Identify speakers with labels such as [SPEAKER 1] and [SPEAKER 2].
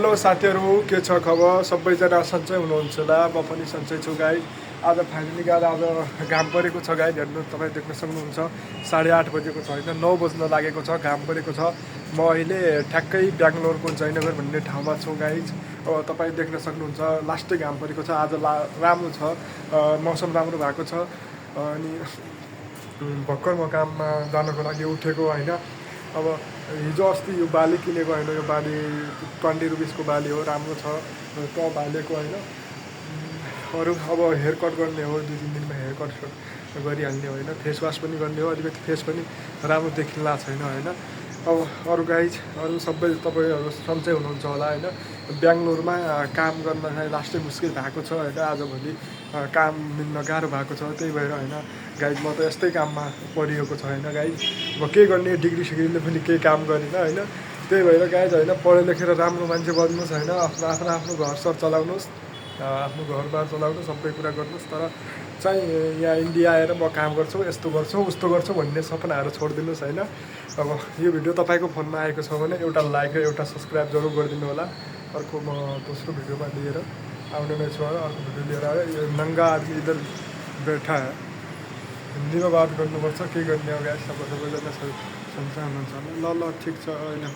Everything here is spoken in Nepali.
[SPEAKER 1] हेलो साथीहरू, के छ खबर? सबैजना सन्चै हुनुहुन्छ होला। म पनि सन्चै छु गाइज। आज फाइनली गएर आज घाम परेको छ गाइज। हेर्नु, तपाईँ देख्न सक्नुहुन्छ 8:30 बजेको छ होइन, 9 बज्न लागेको छ, घाम परेको छ। म अहिले ठ्याक्कै बेङ्गलोरको जयनगर भन्ने ठाउँमा छु गाइज। अब तपाईँ देख्न सक्नुहुन्छ लास्टै घाम परेको छ। आज राम्रो छ, मौसम राम्रो भएको छ। अनि भर्खर म काममा जानको लागि उठेको होइन। अब हिजो अस्ति यो बाली किनेको होइन, यो बाली 20 रुपिसको बाली हो, राम्रो छ त बालेको होइन। अरू अब हेयर कट गर्ने हो, 2-3 दिनमा हेयर कट गरिहाल्ने होइन। फेस वास पनि गर्ने हो, अलिकति फेस पनि राम्रो देखिँला छैन होइन। अब अरू गाइज, अरू सबै तपाईँहरू सन्चै हुनुहुन्छ होला होइन। बेङ्गलोरमा काम गर्न चाहिँ लास्टै मुस्किल भएको छ होइन। आजभोलि काम मिल्न गाह्रो भएको छ, त्यही भएर होइन गाइज म त यस्तै काममा परिएको छ होइन गाइज। अब के गर्ने, डिग्री सिग्रीले पनि केही काम गरिनँ होइन। त्यही भएर गाइज होइन, पढे लेखेर राम्रो मान्छे बन्नुहोस् होइन, आफ्नो घर सर चलाउनुहोस्, आफ्नो घरबार चलाउनुहोस्, सबै कुरा गर्नुहोस्। तर चाहिँ यहाँ इन्डिया आएर म काम गर्छु, यस्तो गर्छु उस्तो गर्छु भन्ने सपनाहरू छोडिदिनुहोस् होइन। अब यो भिडियो तपाईँको फोनमा आएको छ भने एउटा लाइक र एउटा सब्सक्राइब जरुर गरिदिनु होला। अर्को म दोस्रो भिडियोमा लिएर आउने नै छु। अर्को भिडियो लिएर आयो। यो नङ्गा आदमी इधर बैठा है, हिन्दीमा बात गर्नुपर्छ, के गर्ने अब गाइस। सबैजना सन्चै हुनुहुन्छ होला। ल ठिक छ, अहिले